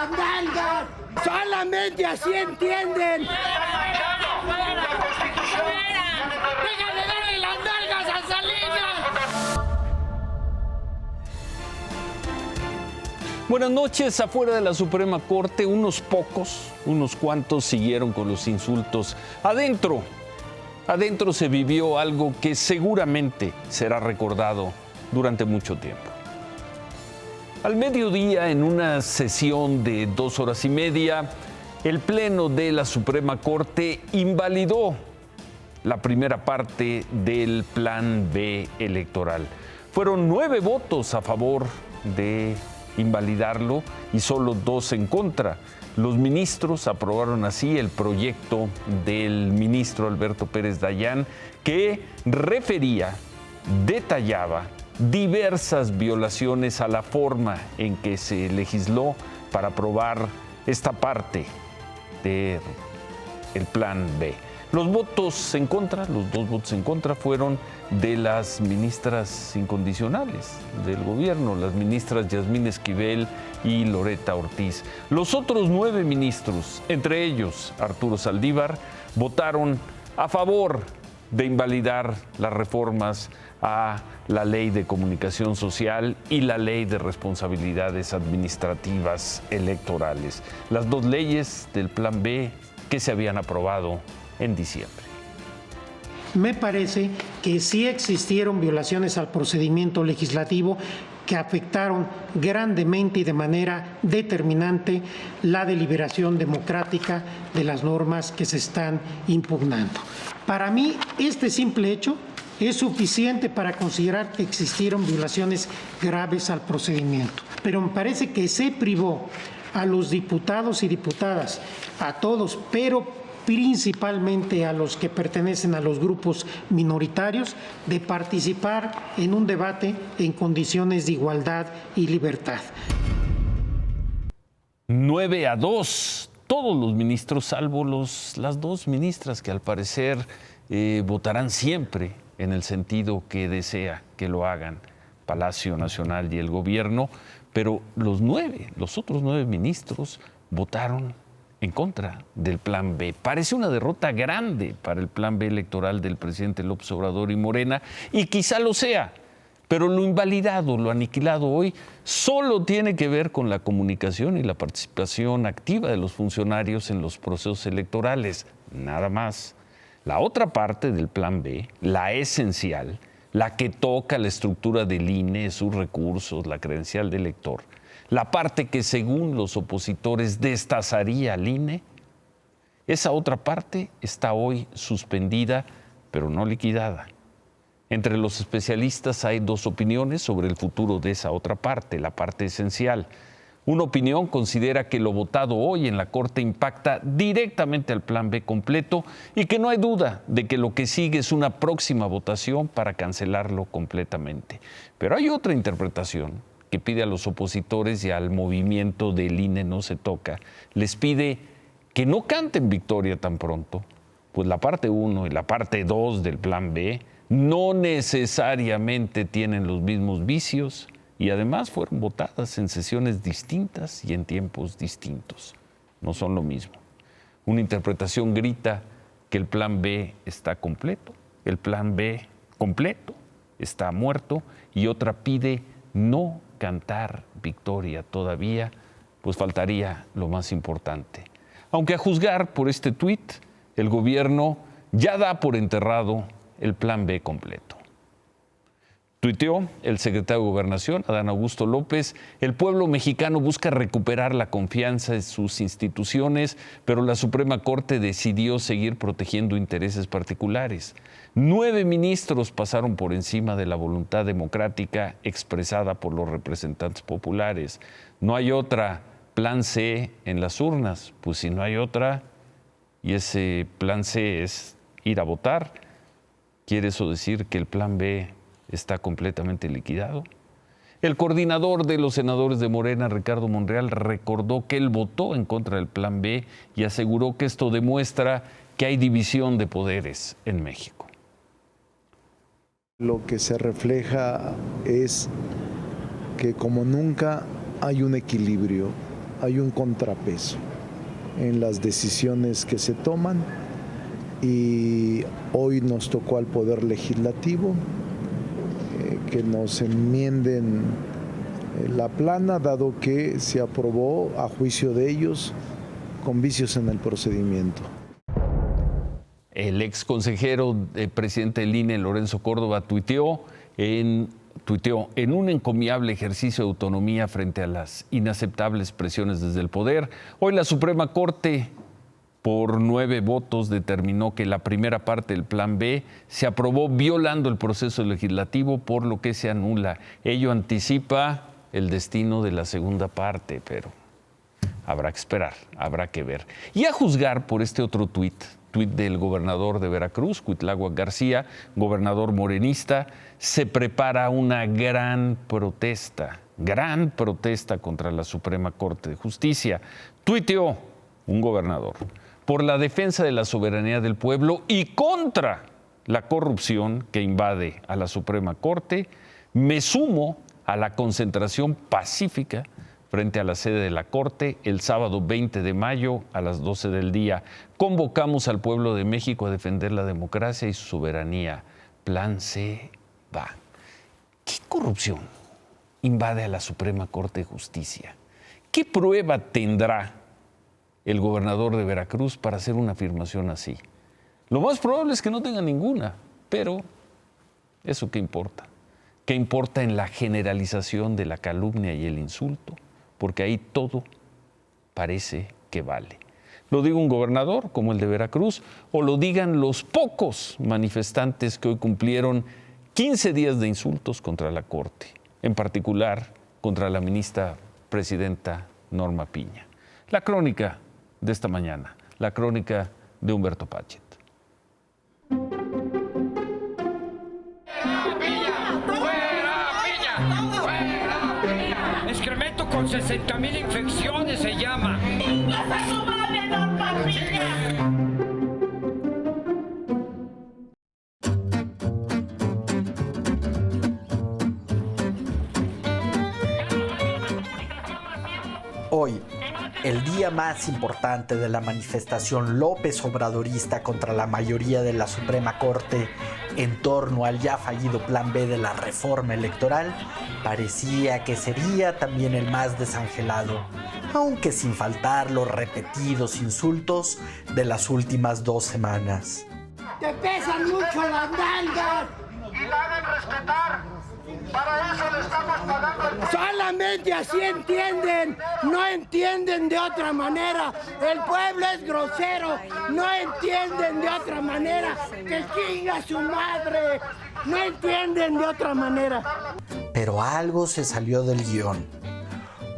las nalgas! ¡Solamente así entienden! ¡Deja de darle las nalgas a Salinas! Buenas noches. Afuera de la Suprema Corte, unos cuantos siguieron con los insultos. Adentro se vivió algo que seguramente será recordado durante mucho tiempo. Al mediodía, en una sesión de 2 horas y media, el Pleno de la Suprema Corte invalidó la primera parte del Plan B electoral. Fueron 9 votos a favor de invalidarlo y solo 2 en contra. Los ministros aprobaron así el proyecto del ministro Alberto Pérez Dayán, que detallaba diversas violaciones a la forma en que se legisló para aprobar esta parte del Plan B. Los 2 votos en contra fueron de las ministras incondicionales del gobierno, las ministras Yasmín Esquivel y Loretta Ortiz. Los otros 9 ministros, entre ellos Arturo Saldívar, votaron a favor de invalidar las reformas a la Ley de Comunicación Social y la Ley de Responsabilidades Administrativas Electorales, las 2 leyes del Plan B que se habían aprobado en diciembre. Me parece que sí existieron violaciones al procedimiento legislativo que afectaron grandemente y de manera determinante la deliberación democrática de las normas que se están impugnando. Para mí, este simple hecho es suficiente para considerar que existieron violaciones graves al procedimiento. Pero me parece que se privó a los diputados y diputadas, a todos, pero principalmente a los que pertenecen a los grupos minoritarios, de participar en un debate en condiciones de igualdad y libertad. 9-2, todos los ministros, salvo las 2 ministras que al parecer votarán siempre en el sentido que desea que lo hagan Palacio Nacional y el gobierno, pero los otros 9 ministros votaron en contra del Plan B. Parece una derrota grande para el Plan B electoral del presidente López Obrador y Morena, y quizá lo sea, pero lo invalidado, lo aniquilado hoy, solo tiene que ver con la comunicación y la participación activa de los funcionarios en los procesos electorales, nada más. La otra parte del Plan B, la esencial, la que toca la estructura del INE, sus recursos, la credencial del elector, la parte que según los opositores destazaría al INE, esa otra parte está hoy suspendida, pero no liquidada. Entre los especialistas hay 2 opiniones sobre el futuro de esa otra parte, la parte esencial. Una opinión considera que lo votado hoy en la Corte impacta directamente al Plan B completo y que no hay duda de que lo que sigue es una próxima votación para cancelarlo completamente. Pero hay otra interpretación que pide a los opositores y al movimiento del INE no se toca, les pide que no canten victoria tan pronto, pues la parte 1 y la parte 2 del Plan B no necesariamente tienen los mismos vicios y además fueron votadas en sesiones distintas y en tiempos distintos. No son lo mismo. Una interpretación grita que el Plan B está completo, el Plan B completo está muerto, y otra pide no cantar victoria todavía, pues faltaría lo más importante. Aunque a juzgar por este tuit, el gobierno ya da por enterrado el Plan B completo. Tuiteó el secretario de Gobernación, Adán Augusto López: el pueblo mexicano busca recuperar la confianza en sus instituciones, pero la Suprema Corte decidió seguir protegiendo intereses particulares. 9 ministros pasaron por encima de la voluntad democrática expresada por los representantes populares. No hay otra plan C en las urnas, pues si no hay otra, y ese plan C es ir a votar, ¿quiere eso decir que el Plan B está completamente liquidado? El coordinador de los senadores de Morena, Ricardo Monreal, recordó que él votó en contra del Plan B y aseguró que esto demuestra que hay división de poderes en México. Lo que se refleja es que como nunca hay un equilibrio, hay un contrapeso en las decisiones que se toman y hoy nos tocó al Poder Legislativo que nos enmienden la plana, dado que se aprobó a juicio de ellos con vicios en el procedimiento. El ex consejero presidente del INE, Lorenzo Córdoba, tuiteó en un encomiable ejercicio de autonomía frente a las inaceptables presiones desde el poder. Hoy la Suprema Corte, por 9 votos, determinó que la primera parte del Plan B se aprobó violando el proceso legislativo, por lo que se anula. Ello anticipa el destino de la segunda parte, pero habrá que esperar, habrá que ver. Y a juzgar por este otro tuit del gobernador de Veracruz, Cuitláhuac García, gobernador morenista, se prepara una gran protesta contra la Suprema Corte de Justicia. Tuiteó un gobernador: por la defensa de la soberanía del pueblo y contra la corrupción que invade a la Suprema Corte, me sumo a la concentración pacífica frente a la sede de la Corte el sábado 20 de mayo a las 12 del día. Convocamos al pueblo de México a defender la democracia y su soberanía. Plan C va. ¿Qué corrupción invade a la Suprema Corte de Justicia? ¿Qué prueba tendrá el gobernador de Veracruz para hacer una afirmación así? Lo más probable es que no tenga ninguna, pero ¿eso qué importa? ¿Qué importa en la generalización de la calumnia y el insulto? Porque ahí todo parece que vale. Lo diga un gobernador como el de Veracruz, o lo digan los pocos manifestantes que hoy cumplieron 15 días de insultos contra la Corte, en particular contra la ministra presidenta Norma Piña. La crónica de esta mañana, la crónica de Humberto Pachet. Excremento con 60,000 infecciones se llama. Hoy, el día más importante de la manifestación López Obradorista contra la mayoría de la Suprema Corte en torno al ya fallido Plan B de la reforma electoral, parecía que sería también el más desangelado, aunque sin faltar los repetidos insultos de las últimas 2 semanas. ¡Te pesan mucho las nalgas! Y la hagan respetar. Para eso le estamos pagando el... Solamente así entienden, no entienden de otra manera. El pueblo es grosero, no entienden de otra manera. Que chinga su madre, no entienden de otra manera. Pero algo se salió del guión.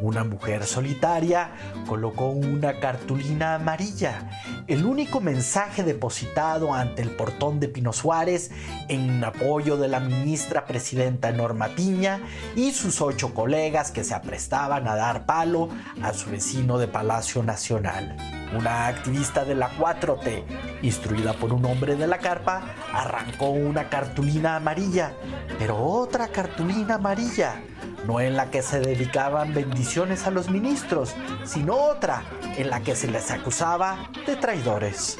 Una mujer solitaria colocó una cartulina amarilla, el único mensaje depositado ante el portón de Pino Suárez en apoyo de la ministra presidenta Norma Piña y sus 8 colegas que se aprestaban a dar palo a su vecino de Palacio Nacional. Una activista de la 4T, instruida por un hombre de la carpa, arrancó una cartulina amarilla, pero otra cartulina amarilla, no en la que se dedicaban bendiciones a los ministros, sino otra en la que se les acusaba de traidores.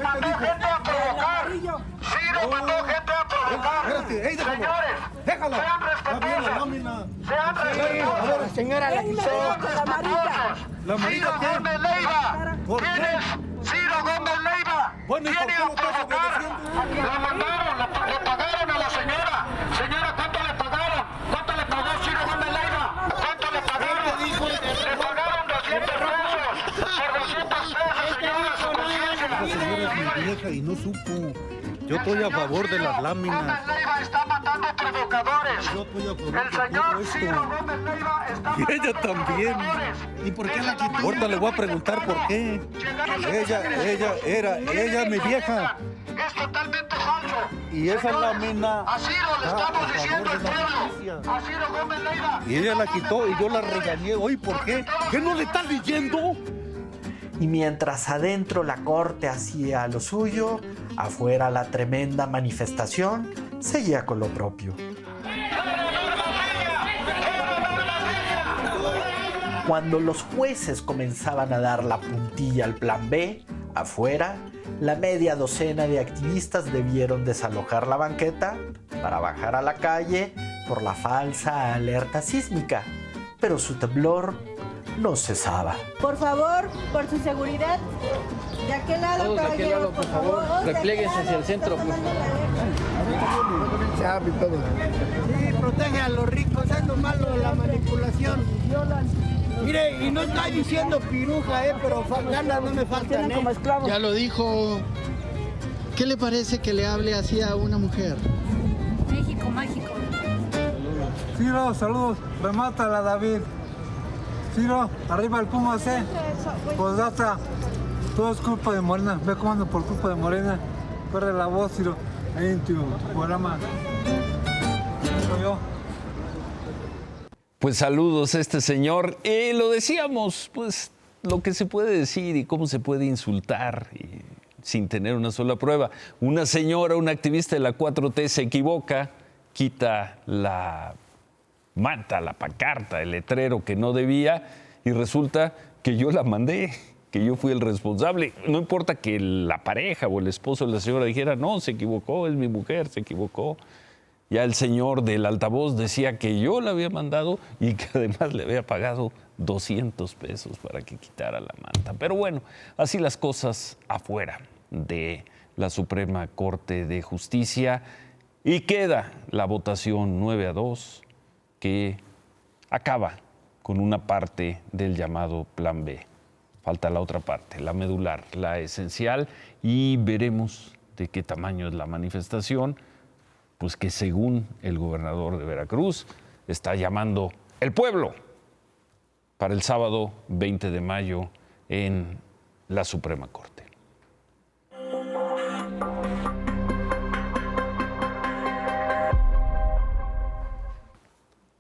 Mandó gente a provocar. Ciro mandó gente a provocar. Señores, sean respetuosos. Sean respetuosos. Señora, la quitó. Ciro Gómez Leiva. ¿Quién es Ciro Gómez Leiva? Viene a provocar. La mandaron, le pagaron a la señora. Señora, ¿cuánto le pagaron? ¿Cuánto le pagó Ciro Gómez Leiva? ¿Cuánto le pagaron? Le pagaron 200 pesos. Por 200 pesos, señora, su conciencia. La señora es mi vieja y no supo. Yo estoy a favor de las láminas. Gómez Leiva está matando provocadores. Yo estoy a favor El de señor todo esto. Ciro Gómez Leiva está Y ella matando también. provocadores. ¿Y por qué la quitó? Ahorita le voy a preguntar por qué. Ella es mi vieja. Es totalmente falso. Y esa lámina A Ciro le está estamos a diciendo favor el de la pueblo. justicia. A Ciro Gómez Leiva. Y ella la quitó y yo la regañé. Oye, ¿por qué? ¿Qué no le está leyendo? Y mientras adentro la corte hacía lo suyo, afuera la tremenda manifestación seguía con lo propio. Cuando los jueces comenzaban a dar la puntilla al plan B, afuera, la media docena de activistas debieron desalojar la banqueta para bajar a la calle por la falsa alerta sísmica. Pero su temblor no cesaba. Por favor, por su seguridad, de aquel lado, todos de aquel lado, por favor. Replieguense hacia el centro, por favor. Sí, protege a los ricos, es lo malo de la manipulación. Mire, y no estoy diciendo piruja, pero ganas no me faltan, como esclavos. Ya lo dijo. ¿Qué le parece que le hable así a una mujer? México mágico. Ciro, saludos. Remátala, David. Ciro, arriba el Puma C. Pues data. Todo es culpa de Morena. Ve cómo ando por culpa de Morena. Corre la voz, Ciro. Ahí en tu programa. Soy yo. Pues saludos a este señor. Lo decíamos, pues lo que se puede decir y cómo se puede insultar sin tener una sola prueba. Una señora, una activista de la 4T se equivoca, quita la manta, la pancarta, el letrero que no debía y resulta que yo la mandé, que yo fui el responsable. No importa que la pareja o el esposo de la señora dijera, no, se equivocó, es mi mujer, se equivocó. Ya el señor del altavoz decía que yo la había mandado y que además le había pagado 200 pesos para que quitara la manta. Pero bueno, así las cosas afuera de la Suprema Corte de Justicia y queda la votación 9-2 que acaba con una parte del llamado Plan B. Falta la otra parte, la medular, la esencial, y veremos de qué tamaño es la manifestación, pues que según el gobernador de Veracruz está llamando el pueblo para el sábado 20 de mayo en la Suprema Corte.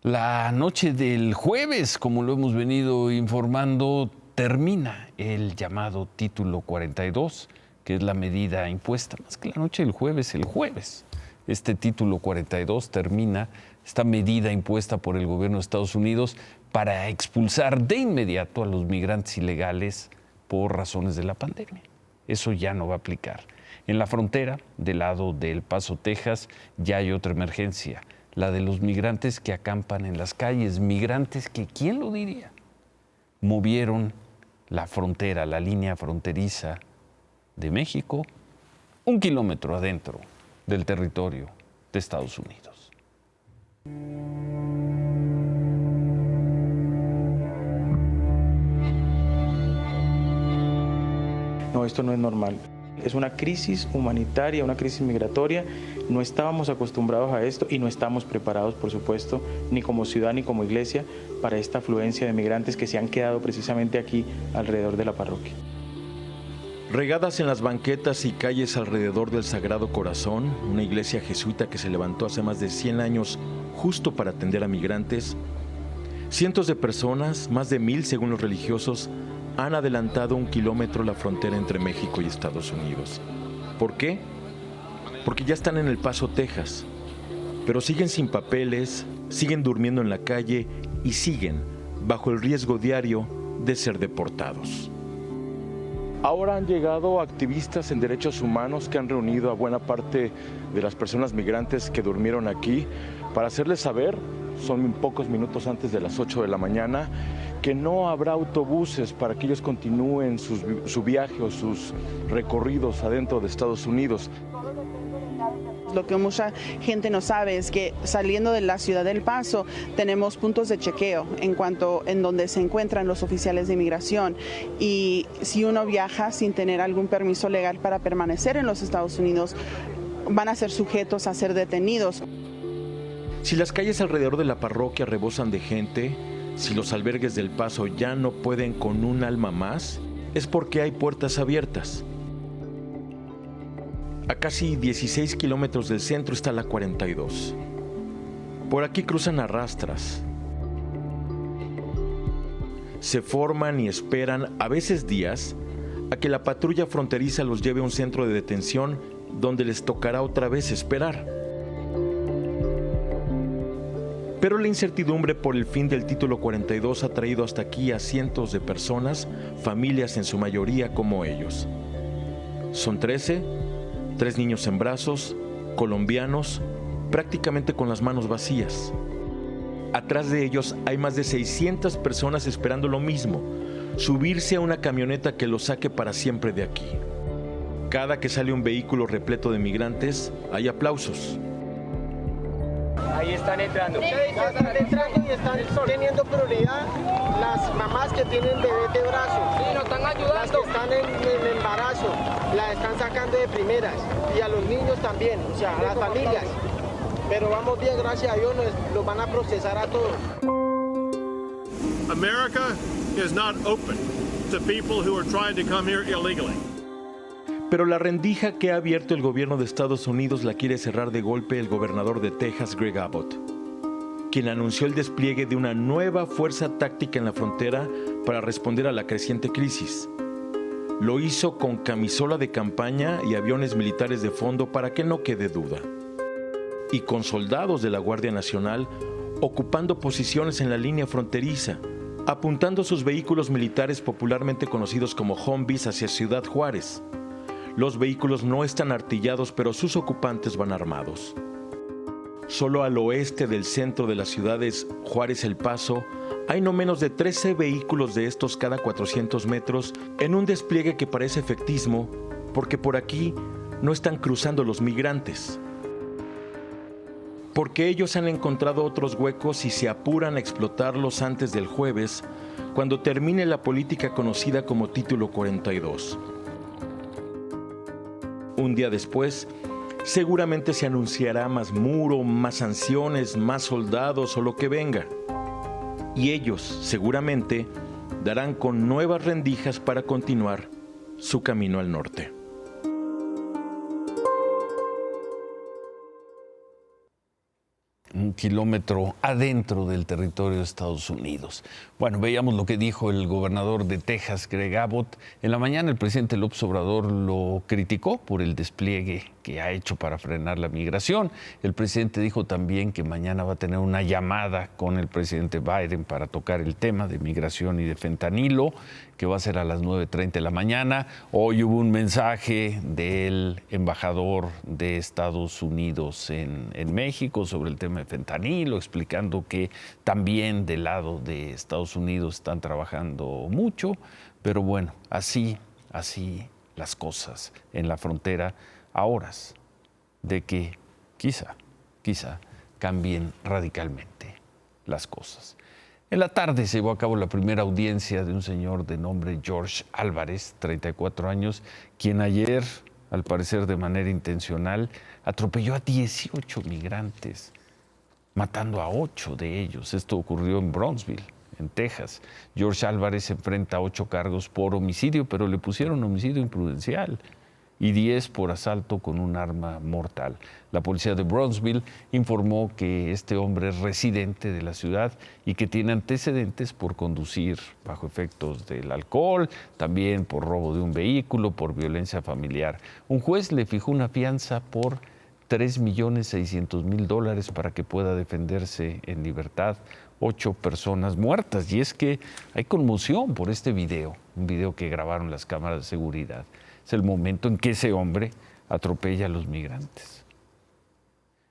La noche del jueves, como lo hemos venido informando, termina el llamado Título 42, que es la medida impuesta, más que la noche del jueves, el jueves. Este Título 42 termina, esta medida impuesta por el gobierno de Estados Unidos para expulsar de inmediato a los migrantes ilegales por razones de la pandemia. Eso ya no va a aplicar. En la frontera, del lado de El Paso, Texas, ya hay otra emergencia, la de los migrantes que acampan en las calles, migrantes que, ¿quién lo diría?, movieron la frontera, la línea fronteriza de México, 1 kilómetro adentro del territorio de Estados Unidos. No, esto no es normal. Es una crisis humanitaria, una crisis migratoria. No estábamos acostumbrados a esto y no estamos preparados, por supuesto, ni como ciudad ni como iglesia, para esta afluencia de migrantes que se han quedado precisamente aquí alrededor de la parroquia. Regadas en las banquetas y calles alrededor del Sagrado Corazón, una iglesia jesuita que se levantó hace más de 100 años justo para atender a migrantes, cientos de personas, más de 1000 según los religiosos, han adelantado 1 kilómetro la frontera entre México y Estados Unidos. ¿Por qué? Porque ya están en El Paso, Texas, pero siguen sin papeles, siguen durmiendo en la calle y siguen bajo el riesgo diario de ser deportados. Ahora han llegado activistas en derechos humanos que han reunido a buena parte de las personas migrantes que durmieron aquí para hacerles saber, son pocos minutos antes de las 8 de la mañana, que no habrá autobuses para que ellos continúen su viaje o sus recorridos adentro de Estados Unidos. Lo que mucha gente no sabe es que saliendo de la ciudad del Paso tenemos puntos de chequeo en donde se encuentran los oficiales de inmigración, y si uno viaja sin tener algún permiso legal para permanecer en los Estados Unidos, van a ser sujetos a ser detenidos. Si las calles alrededor de la parroquia rebosan de gente, si los albergues del Paso ya no pueden con un alma más, es porque hay puertas abiertas. A casi 16 kilómetros del centro está la 42. Por aquí cruzan a rastras. Se forman y esperan, a veces días, a que la patrulla fronteriza los lleve a un centro de detención donde les tocará otra vez esperar. Pero la incertidumbre por el fin del título 42 ha traído hasta aquí a cientos de personas, familias en su mayoría como ellos. Son 13, 3 niños en brazos, colombianos, prácticamente con las manos vacías. Atrás de ellos hay más de 600 personas esperando lo mismo, subirse a una camioneta que los saque para siempre de aquí. Cada que sale un vehículo repleto de migrantes, hay aplausos. Ahí están entrando. Ya están entrando y están teniendo prioridad las mamás que tienen bebés de brazos. Sí, nos están ayudando. Las que están en embarazo, las están sacando de primeras. Y a los niños también, o sea, a las familias. Pero vamos bien, gracias a Dios, los van a procesar a todos. America is not open to people who are trying to come here illegally. Pero la rendija que ha abierto el gobierno de Estados Unidos la quiere cerrar de golpe el gobernador de Texas, Greg Abbott, quien anunció el despliegue de una nueva fuerza táctica en la frontera para responder a la creciente crisis. Lo hizo con camisola de campaña y aviones militares de fondo para que no quede duda. Y con soldados de la Guardia Nacional ocupando posiciones en la línea fronteriza, apuntando sus vehículos militares popularmente conocidos como Humvees hacia Ciudad Juárez. Los vehículos no están artillados, pero sus ocupantes van armados. Solo al oeste del centro de las ciudades Juárez-El Paso, hay no menos de 13 vehículos de estos cada 400 metros en un despliegue que parece efectismo, porque por aquí no están cruzando los migrantes. Porque ellos han encontrado otros huecos y se apuran a explotarlos antes del jueves, cuando termine la política conocida como Título 42. Un día después, seguramente se anunciará más muro, más sanciones, más soldados o lo que venga. Y ellos, seguramente, darán con nuevas rendijas para continuar su camino al norte. Un kilómetro adentro del territorio de Estados Unidos. Bueno, veíamos lo que dijo el gobernador de Texas, Greg Abbott. En la mañana el presidente López Obrador lo criticó por el despliegue que ha hecho para frenar la migración. El presidente dijo también que mañana va a tener una llamada con el presidente Biden para tocar el tema de migración y de fentanilo, que va a ser a las 9:30 de la mañana. Hoy hubo un mensaje del embajador de Estados Unidos en México sobre el tema de fentanilo, explicando que también del lado de Estados Unidos están trabajando mucho, pero bueno, así las cosas en la frontera a horas de que quizá cambien radicalmente las cosas. En la tarde se llevó a cabo la primera audiencia de un señor de nombre George Álvarez, 34 años, quien ayer, al parecer de manera intencional, atropelló a 18 migrantes, matando a 8 de ellos. Esto ocurrió en Brownsville, en Texas. George Álvarez enfrenta 8 cargos por homicidio, pero le pusieron homicidio imprudencial, y 10 por asalto con un arma mortal. La policía de Brownsville informó que este hombre es residente de la ciudad y que tiene antecedentes por conducir bajo efectos del alcohol, también por robo de un vehículo, por violencia familiar. Un juez le fijó una fianza por $3.600.000 para que pueda defenderse en libertad. 8 personas muertas. Y es que hay conmoción por este video, un video que grabaron las cámaras de seguridad. Es el momento en que ese hombre atropella a los migrantes.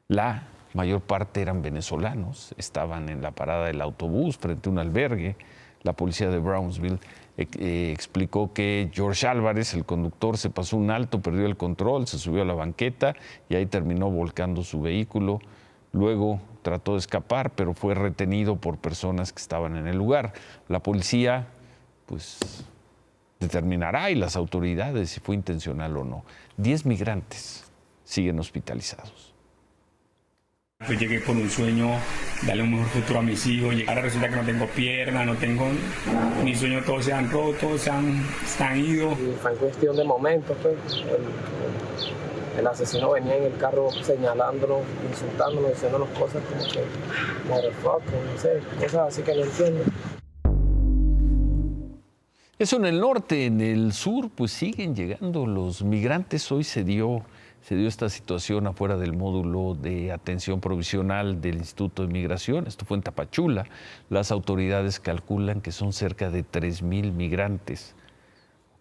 La mayor parte eran venezolanos, estaban en la parada del autobús frente a un albergue. La policía de Brownsville explicó que George Álvarez, el conductor, se pasó un alto, perdió el control, se subió a la banqueta y ahí terminó volcando su vehículo. Luego trató de escapar, pero fue retenido por personas que estaban en el lugar. La policía, determinará, y las autoridades, si fue intencional o no. 10 migrantes siguen hospitalizados. Yo llegué con un sueño, darle un mejor futuro a mis hijos. Ahora resulta que no tengo pierna, no tengo... Mis sueños todos se han roto, se han ido. Y fue en cuestión de momentos, pues. El asesino venía en el carro señalándonos, insultándonos, diciéndonos cosas como que... motherfucker, no sé, cosas así que no entiendo. Eso en el norte. En el sur, pues siguen llegando los migrantes. Hoy se dio se dio esta situación afuera del módulo de atención provisional del Instituto de Migración. Esto fue en Tapachula. Las autoridades calculan que son cerca de 3,000 migrantes,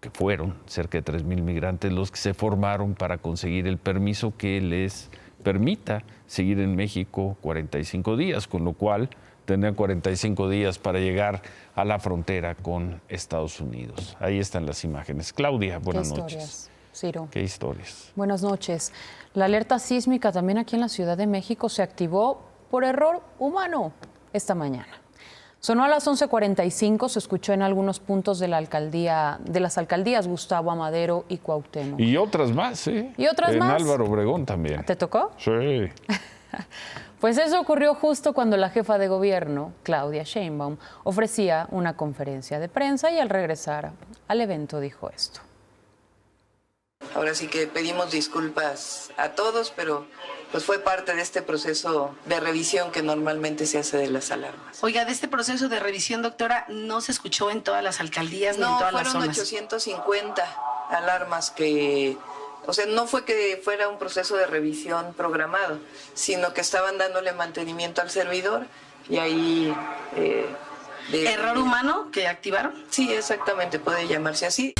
que fueron cerca de 3,000 migrantes los que se formaron para conseguir el permiso que les permita seguir en México 45 días, con lo cual tendrán 45 días para llegar a la frontera con Estados Unidos. Ahí están las imágenes. Claudia, buenas noches. Ciro. ¿Qué historias? Buenas noches. La alerta sísmica también aquí en la Ciudad de México se activó por error humano esta mañana. Sonó a las 11:45, se escuchó en algunos puntos de las alcaldías Gustavo Amadero y Cuauhtémoc. Y otras más, ¿eh? Y otras en más. En Álvaro Obregón también. ¿Te tocó? Sí. Pues eso ocurrió justo cuando la jefa de gobierno, Claudia Sheinbaum, ofrecía una conferencia de prensa y al regresar al evento dijo esto. Ahora sí que pedimos disculpas a todos, pero pues fue parte de este proceso de revisión que normalmente se hace de las alarmas. Oiga, de este proceso de revisión, doctora, ¿no se escuchó en todas las alcaldías ni en todas las zonas? No, fueron 850 alarmas que... O sea, no fue que fuera un proceso de revisión programado, sino que estaban dándole mantenimiento al servidor y ahí... ¿Error humano que activaron? Sí, exactamente, puede llamarse así.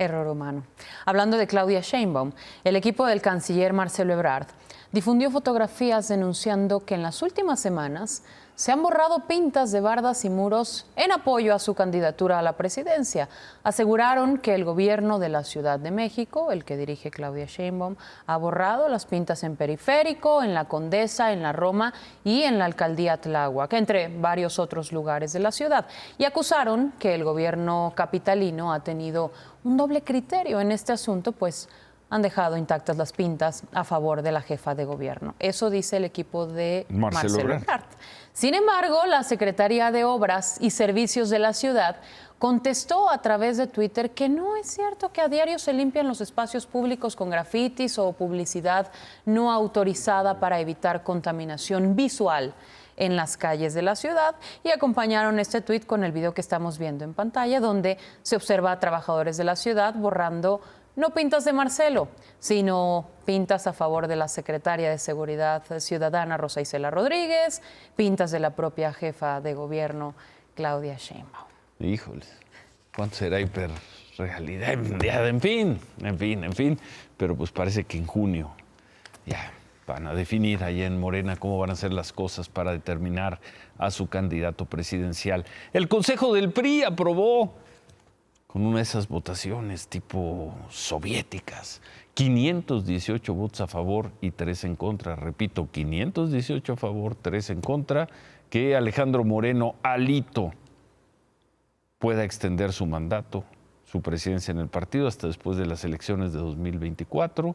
Error humano. Hablando de Claudia Sheinbaum, el equipo del canciller Marcelo Ebrard difundió fotografías denunciando que en las últimas semanas se han borrado pintas de bardas y muros en apoyo a su candidatura a la presidencia. Aseguraron que el gobierno de la Ciudad de México, el que dirige Claudia Sheinbaum, ha borrado las pintas en Periférico, en La Condesa, en la Roma y en la alcaldía Tláhuac, entre varios otros lugares de la ciudad. Y acusaron que el gobierno capitalino ha tenido un doble criterio en este asunto, pues han dejado intactas las pintas a favor de la jefa de gobierno. Eso dice el equipo de Marcelo Ebrard. Sin embargo, la Secretaría de Obras y Servicios de la ciudad contestó a través de Twitter que no es cierto que a diario se limpian los espacios públicos con grafitis o publicidad no autorizada para evitar contaminación visual en las calles de la ciudad, y acompañaron este tuit con el video que estamos viendo en pantalla, donde se observa a trabajadores de la ciudad borrando no pintas de Marcelo, sino pintas a favor de la secretaria de Seguridad Ciudadana, Rosa Isela Rodríguez, pintas de la propia jefa de gobierno, Claudia Sheinbaum. Híjoles, ¿cuánto será hiperrealidad? En fin, pero pues parece que en junio ya van a definir allá en Morena cómo van a ser las cosas para determinar a su candidato presidencial. El Consejo del PRI aprobó, con una de esas votaciones tipo soviéticas, 518 votos a favor y 3 en contra. Repito, 518 a favor, 3 en contra, que Alejandro Moreno Alito pueda extender su mandato, su presidencia en el partido hasta después de las elecciones de 2024.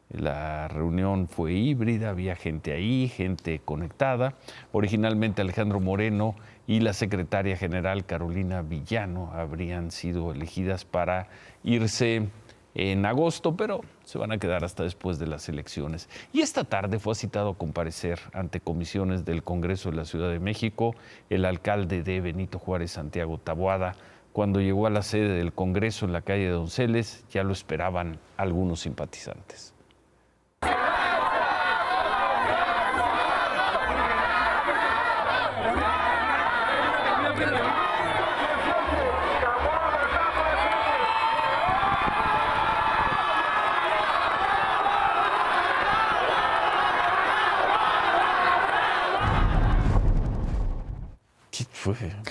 La reunión fue híbrida, había gente ahí, gente conectada. Originalmente Alejandro Moreno y la secretaria general Carolina Villano habrían sido elegidas para irse en agosto, pero se van a quedar hasta después de las elecciones. Y esta tarde fue citado a comparecer ante comisiones del Congreso de la Ciudad de México el alcalde de Benito Juárez, Santiago Taboada. Cuando llegó a la sede del Congreso en la calle de Donceles, ya lo esperaban algunos simpatizantes.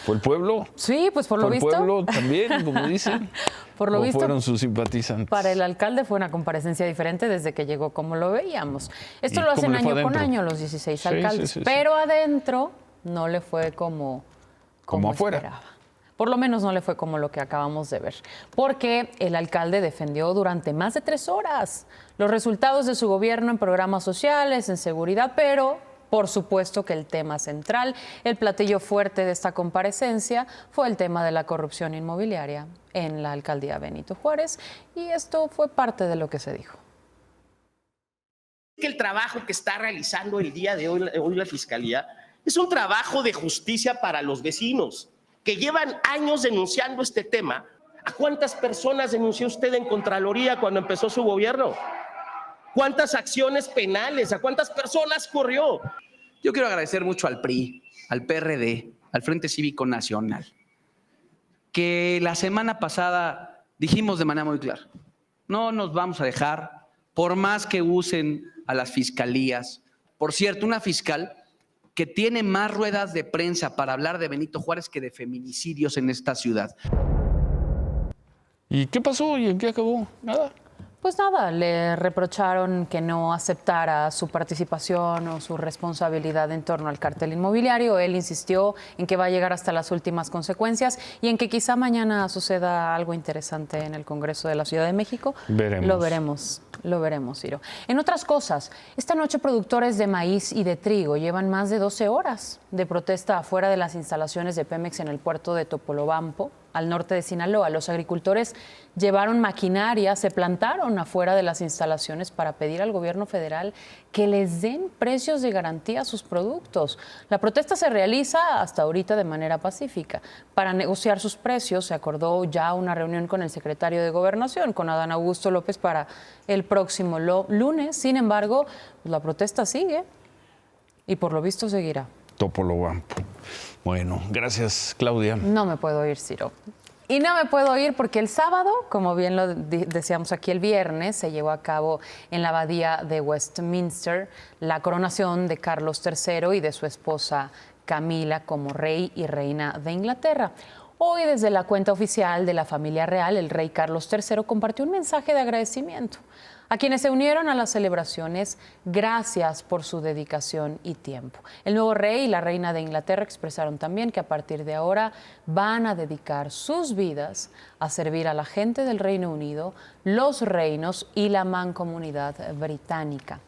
¿Fue el pueblo? Sí, pues por lo visto. ¿Fue el pueblo también, como dicen? Por lo visto, fueron sus simpatizantes. Para el alcalde fue una comparecencia diferente desde que llegó, como lo veíamos. Esto lo hacen año con año los 16 alcaldes, sí. Pero adentro no le fue como afuera. Esperaba. Por lo menos no le fue como lo que acabamos de ver, porque el alcalde defendió durante más de 3 horas los resultados de su gobierno en programas sociales, en seguridad, pero por supuesto que el tema central, el platillo fuerte de esta comparecencia, fue el tema de la corrupción inmobiliaria en la alcaldía Benito Juárez, y esto fue parte de lo que se dijo. El trabajo que está realizando el día de hoy la Fiscalía es un trabajo de justicia para los vecinos que llevan años denunciando este tema ¿A cuántas personas denunció usted en Contraloría cuando empezó su gobierno? ¿Cuántas acciones penales? ¿A cuántas personas corrió? Yo quiero agradecer mucho al PRI, al PRD, al Frente Cívico Nacional, que la semana pasada dijimos de manera muy clara, no nos vamos a dejar, por más que usen a las fiscalías. Por cierto, una fiscal que tiene más ruedas de prensa para hablar de Benito Juárez que de feminicidios en esta ciudad. ¿Y qué pasó y en qué acabó? Nada. Pues nada, le reprocharon que no aceptara su participación o su responsabilidad en torno al cártel inmobiliario. Él insistió en que va a llegar hasta las últimas consecuencias y en que quizá mañana suceda algo interesante en el Congreso de la Ciudad de México. Lo veremos, Ciro. En otras cosas, esta noche productores de maíz y de trigo llevan más de 12 horas de protesta afuera de las instalaciones de Pemex en el puerto de Topolobampo, al norte de Sinaloa. Los agricultores llevaron maquinaria, se plantaron afuera de las instalaciones para pedir al gobierno federal que les den precios de garantía a sus productos. La protesta se realiza hasta ahorita de manera pacífica. Para negociar sus precios se acordó ya una reunión con el secretario de Gobernación, con Adán Augusto López, para el próximo lunes. Sin embargo, la protesta sigue y por lo visto seguirá. Topolobampo. Bueno, gracias, Claudia. No me puedo ir, Ciro. Y no me puedo ir porque el sábado, como bien lo decíamos aquí el viernes, se llevó a cabo en la abadía de Westminster la coronación de Carlos III y de su esposa Camila como rey y reina de Inglaterra. Hoy, desde la cuenta oficial de la familia real, el rey Carlos III compartió un mensaje de agradecimiento a quienes se unieron a las celebraciones. Gracias por su dedicación y tiempo. El nuevo rey y la reina de Inglaterra expresaron también que a partir de ahora van a dedicar sus vidas a servir a la gente del Reino Unido, los reinos y la mancomunidad británica.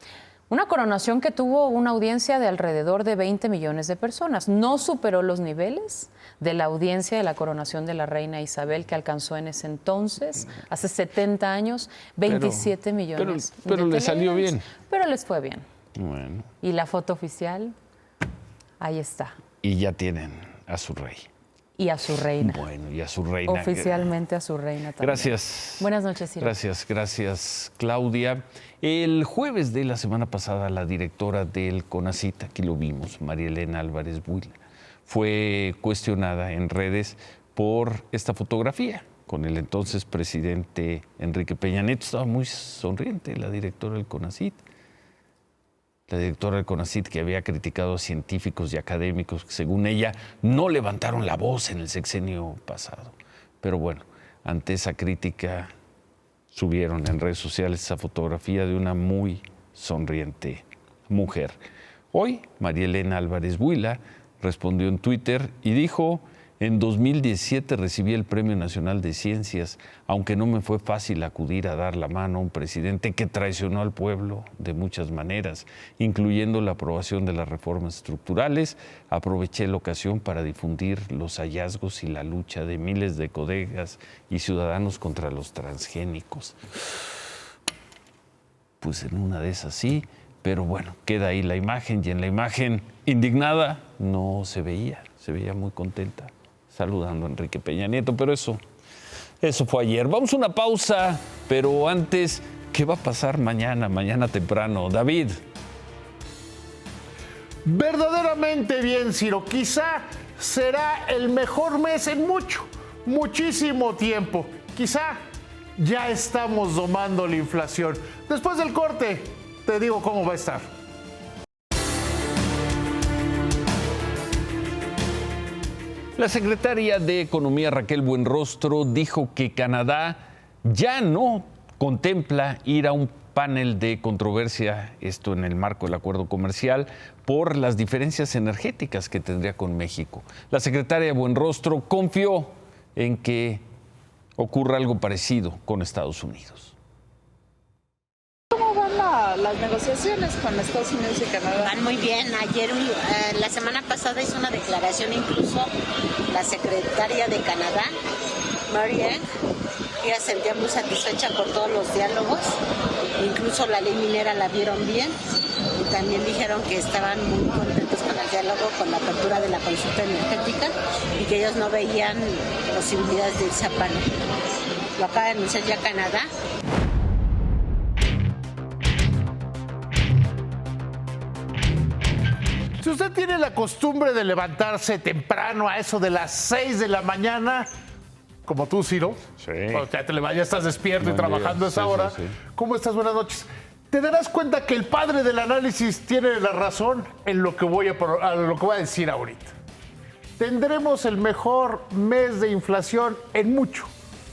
Una coronación que tuvo una audiencia de alrededor de 20 millones de personas. No superó los niveles de la audiencia de la coronación de la reina Isabel, que alcanzó en ese entonces, hace 70 años, 27 millones. Pero le salió bien. Pero les fue bien. Bueno. Y la foto oficial, ahí está. Y ya tienen a su rey. Y a su reina. Bueno, y a su reina. Oficialmente a su reina también. Gracias. Buenas noches, Ciro. Gracias, Claudia. El jueves de la semana pasada, la directora del CONACYT, aquí lo vimos, María Elena Álvarez Buila, fue cuestionada en redes por esta fotografía con el entonces presidente Enrique Peña Nieto. Estaba muy sonriente la directora del CONACYT. La directora del CONACYT, que había criticado a científicos y académicos que, según ella, no levantaron la voz en el sexenio pasado. Pero bueno, ante esa crítica subieron en redes sociales esa fotografía de una muy sonriente mujer. Hoy, María Elena Álvarez Buila respondió en Twitter y dijo: en 2017 recibí el Premio Nacional de Ciencias, aunque no me fue fácil acudir a dar la mano a un presidente que traicionó al pueblo de muchas maneras, incluyendo la aprobación de las reformas estructurales. Aproveché la ocasión para difundir los hallazgos y la lucha de miles de colegas y ciudadanos contra los transgénicos. Pues en una de esas sí, pero bueno, queda ahí la imagen, y en la imagen indignada no se veía muy contenta, saludando a Enrique Peña Nieto, pero eso fue ayer. Vamos a una pausa, pero antes, ¿qué va a pasar mañana temprano? David. Verdaderamente bien, Ciro. Quizá será el mejor mes en muchísimo tiempo. Quizá ya estamos domando la inflación. Después del corte, te digo cómo va a estar. La secretaria de Economía, Raquel Buenrostro, dijo que Canadá ya no contempla ir a un panel de controversia, esto en el marco del acuerdo comercial, por las diferencias energéticas que tendría con México. La secretaria Buenrostro confió en que ocurra algo parecido con Estados Unidos. ¿Cómo van las negociaciones con Estados Unidos y Canadá? Van muy bien. Ayer, la semana pasada hizo una declaración incluso la secretaria de Canadá, Marianne. Ella se sentía muy satisfecha por todos los diálogos. Incluso la ley minera la vieron bien y también dijeron que estaban muy contentos con el diálogo con la apertura de la consulta energética y que ellos no veían posibilidades de irse a paro. Lo acaba de anunciar ya Canadá. Si usted tiene la costumbre de levantarse temprano a eso de las 6 de la mañana, como tú, Ciro, cuando ya estás despierto y trabajando a esa hora, ¿cómo estás? Buenas noches. Te darás cuenta que el padre del análisis tiene la razón en lo que voy a decir ahorita. Tendremos el mejor mes de inflación en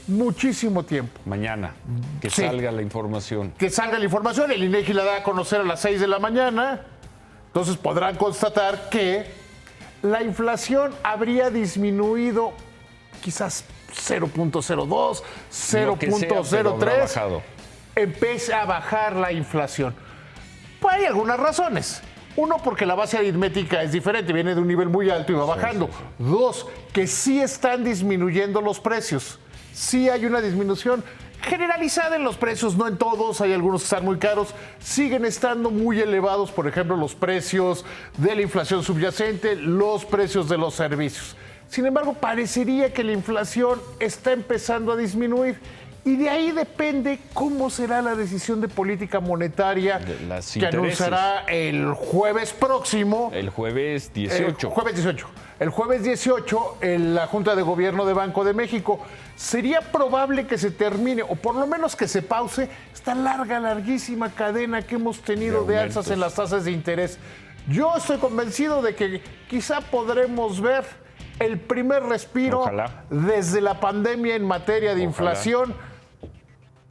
muchísimo tiempo. Mañana, que salga la información. Que salga la información, el INEGI la da a conocer a las 6 de la mañana. Entonces podrán constatar que la inflación habría disminuido quizás 0.02, 0.03. Empieza a bajar la inflación. Pues hay algunas razones. Uno, porque la base aritmética es diferente, viene de un nivel muy alto y va bajando. Dos, que sí están disminuyendo los precios. Sí hay una disminución generalizada en los precios, no en todos, hay algunos que están muy caros, siguen estando muy elevados, por ejemplo, los precios de la inflación subyacente, los precios de los servicios. Sin embargo, parecería que la inflación está empezando a disminuir y de ahí depende cómo será la decisión de política monetaria que anunciará el jueves próximo. El jueves 18. El jueves 18, en la Junta de Gobierno de Banco de México. Sería probable que se termine, o por lo menos que se pause, esta larguísima cadena que hemos tenido de alzas en las tasas de interés. Yo estoy convencido de que quizá podremos ver el primer respiro desde la pandemia en materia de inflación.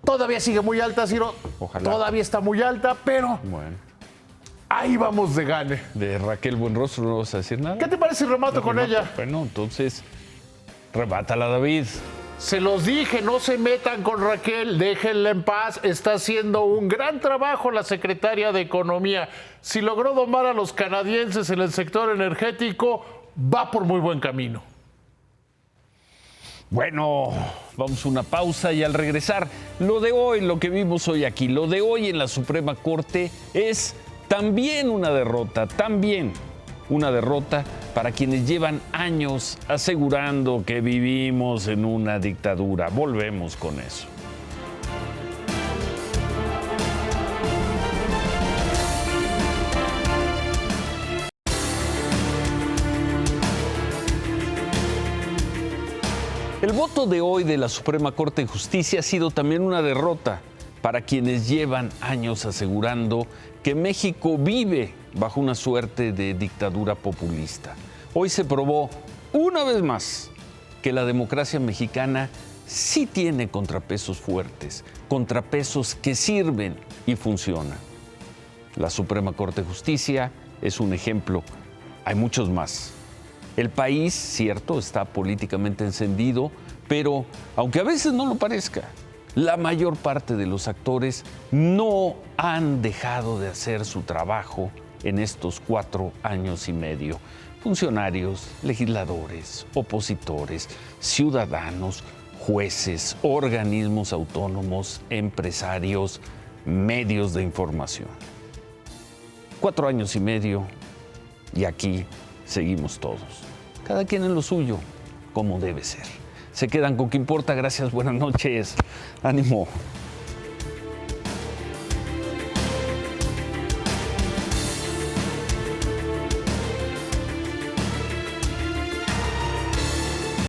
Todavía sigue muy alta, Ciro. Todavía está muy alta, pero ahí vamos de gane. De Raquel Buenrostro no vas a decir nada. ¿Qué te parece si remato con ella? Bueno, entonces, remátala, David. Se los dije, no se metan con Raquel, déjenla en paz. Está haciendo un gran trabajo la secretaria de Economía. Si logró domar a los canadienses en el sector energético, va por muy buen camino. Bueno, vamos a una pausa y al regresar, lo de hoy, lo que vimos hoy aquí, lo de hoy en la Suprema Corte es también una derrota para quienes llevan años asegurando que vivimos en una dictadura. Volvemos con eso. El voto de hoy de la Suprema Corte de Justicia ha sido también una derrota para quienes llevan años asegurando que México vive bajo una suerte de dictadura populista. Hoy se probó una vez más que la democracia mexicana sí tiene contrapesos fuertes, contrapesos que sirven y funcionan. La Suprema Corte de Justicia es un ejemplo, hay muchos más. El país, cierto, está políticamente encendido, pero aunque a veces no lo parezca, la mayor parte de los actores no han dejado de hacer su trabajo en estos 4 años y medio. Funcionarios, legisladores, opositores, ciudadanos, jueces, organismos autónomos, empresarios, medios de información. 4 años y medio y aquí seguimos todos, cada quien en lo suyo, como debe ser. Se quedan con Qué Importa. Gracias, buenas noches. Ánimo.